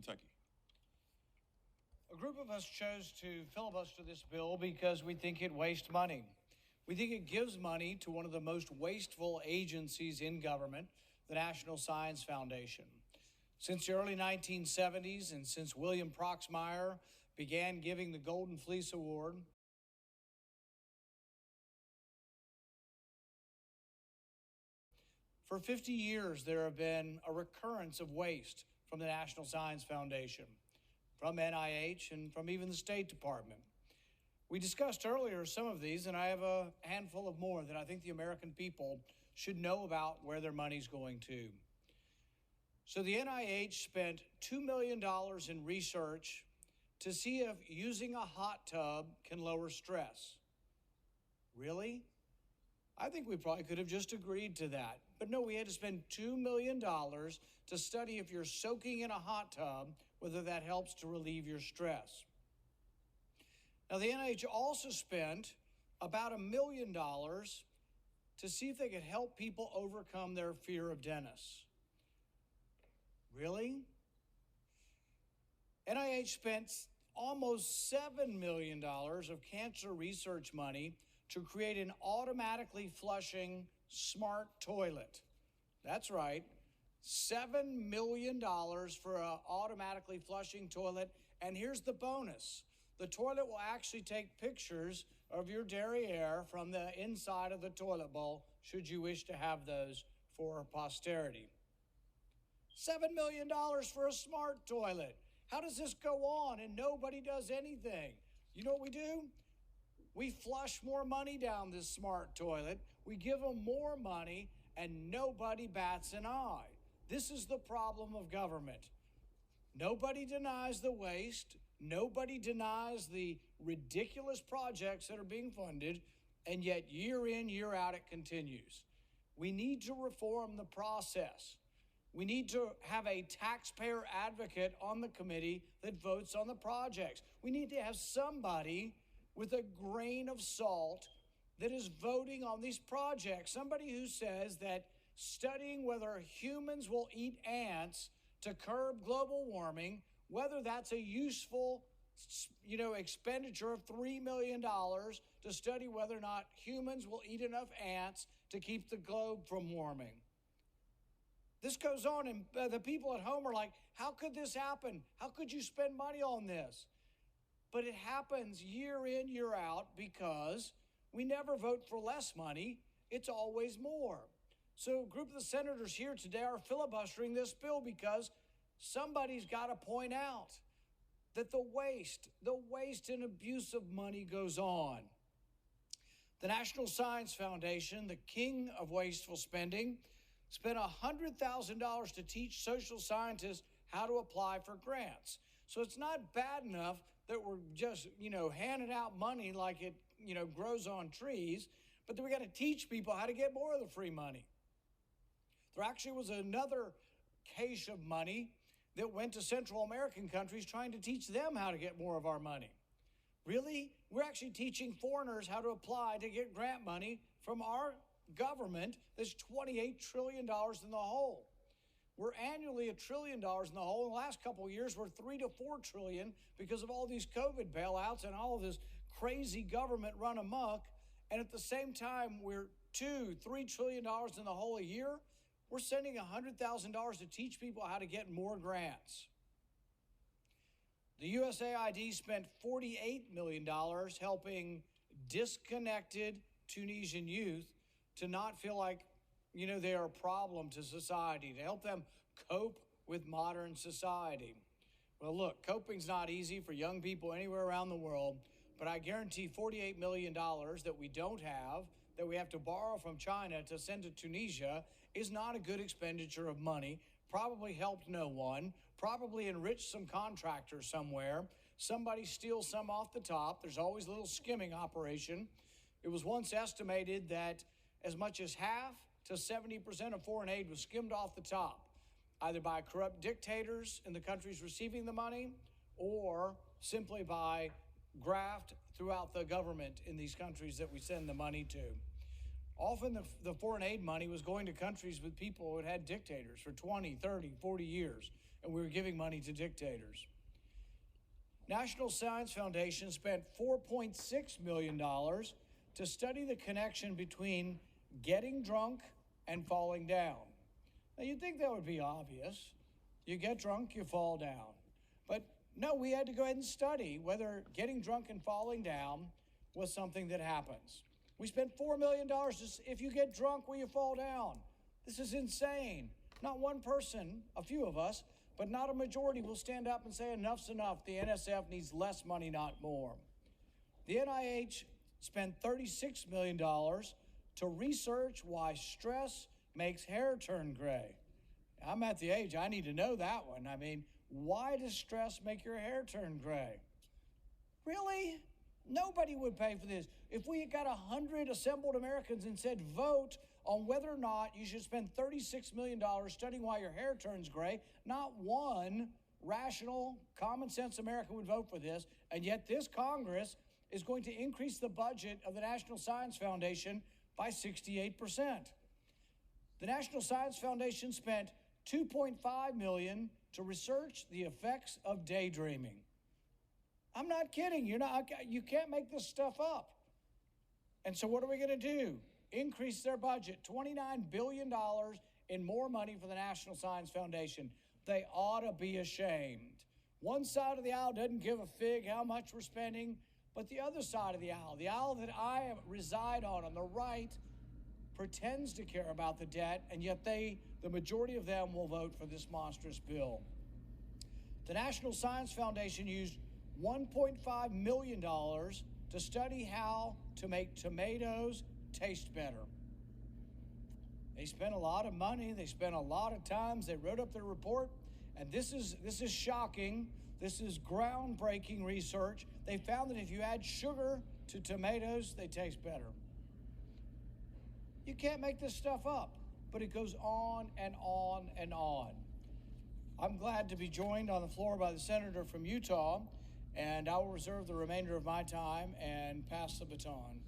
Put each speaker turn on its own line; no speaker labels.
Kentucky.
A group of us chose to filibuster this bill because we think it wastes money. We think it gives money to one of the most wasteful agencies in government, the National Science Foundation. Since the early 1970s and since William Proxmire began giving the Golden Fleece Award, for 50 years there have been a recurrence of waste from the National Science Foundation, from NIH, and from even the State Department. We discussed earlier some of these, and I have a handful of more that I think the American people should know about where their money's going to. So the NIH spent $2 million in research to see if using a hot tub can lower stress. Really? I think we probably could have just agreed to that. But no, we had to spend $2 million to study if you're soaking in a hot tub, whether that helps to relieve your stress. Now, the NIH also spent about $1 million to see if they could help people overcome their fear of dentists. Really? NIH spent almost $7 million of cancer research money to create an automatically flushing smart toilet. That's right, $7 million for an automatically flushing toilet. And here's the bonus. The toilet will actually take pictures of your derriere from the inside of the toilet bowl, should you wish to have those for posterity. $7 million for a smart toilet. How does this go on and nobody does anything? You know what we do? We flush more money down this smart toilet. We give them more money and nobody bats an eye. This is the problem of government. Nobody denies the waste. Nobody denies the ridiculous projects that are being funded, and yet year in, year out, it continues. We need to reform the process. We need to have a taxpayer advocate on the committee that votes on the projects. We need to have somebody with a grain of salt that is voting on these projects. Somebody who says that studying whether humans will eat ants to curb global warming, whether that's a useful, expenditure of $3 million to study whether or not humans will eat enough ants to keep the globe from warming. This goes on, and the people at home are like, how could this happen? How could you spend money on this? But it happens year in, year out because we never vote for less money. It's always more. So a group of the senators here today are filibustering this bill because somebody's got to point out that the waste and abuse of money goes on. The National Science Foundation, the king of wasteful spending, spent $100,000 to teach social scientists how to apply for grants. So it's not bad enough that we're just, handing out money like it, grows on trees, but then we got to teach people how to get more of the free money. There actually was another cache of money that went to Central American countries trying to teach them how to get more of our money. Really? We're actually teaching foreigners how to apply to get grant money from our government that's $28 trillion in the hole. We're annually $1 trillion in the hole. In the last couple of years, we're $3 to $4 trillion because of all these COVID bailouts and all of this crazy government run amok. And at the same time, we're $2-3 trillion in the hole a year. We're sending $100,000 to teach people how to get more grants. The USAID spent $48 million helping disconnected Tunisian youth to not feel like, they are a problem to society, to help them cope with modern society. Well, look, coping's not easy for young people anywhere around the world, but I guarantee $48 million that we don't have, that we have to borrow from China to send to Tunisia, is not a good expenditure of money, probably helped no one, probably enriched some contractors somewhere. Somebody steals some off the top. There's always a little skimming operation. It was once estimated that as much as half to 70% of foreign aid was skimmed off the top, either by corrupt dictators in the countries receiving the money or simply by graft throughout the government in these countries that we send the money to. Often the foreign aid money was going to countries with people who had had dictators for 20, 30, 40 years. and we were giving money to dictators. National Science Foundation spent $4.6 million to study the connection between getting drunk and falling down. Now, you'd think that would be obvious. You get drunk, you fall down. But no, we had to go ahead and study whether getting drunk and falling down was something that happens. We spent $4 million just if you get drunk, will you fall down? This is insane. Not one person, a few of us, but not a majority will stand up and say enough's enough. The NSF needs less money, not more. The NIH spent $36 million to research why stress makes hair turn gray. I'm at the age, I need to know that one. I mean, why does stress make your hair turn gray? Really? Nobody would pay for this. If we got 100 assembled Americans and said, vote on whether or not you should spend $36 million studying why your hair turns gray, not one rational, common sense American would vote for this. And yet this Congress is going to increase the budget of the National Science Foundation by 68%. The National Science Foundation spent $2.5 million to research the effects of daydreaming. I'm not kidding. You can't make this stuff up. And so what are we going to do? Increase their budget, $29 billion in more money for the National Science Foundation. They ought to be ashamed. One side of the aisle doesn't give a fig how much we're spending, but the other side of the aisle that I reside on the right, pretends to care about the debt, and yet the majority of them will vote for this monstrous bill. The National Science Foundation used $1.5 million to study how to make tomatoes taste better. They spent a lot of money, they spent a lot of time, they wrote up their report, and this is shocking. This is groundbreaking research. They found that if you add sugar to tomatoes, they taste better. You can't make this stuff up, but it goes on and on and on. I'm glad to be joined on the floor by the senator from Utah, and I will reserve the remainder of my time and pass the baton.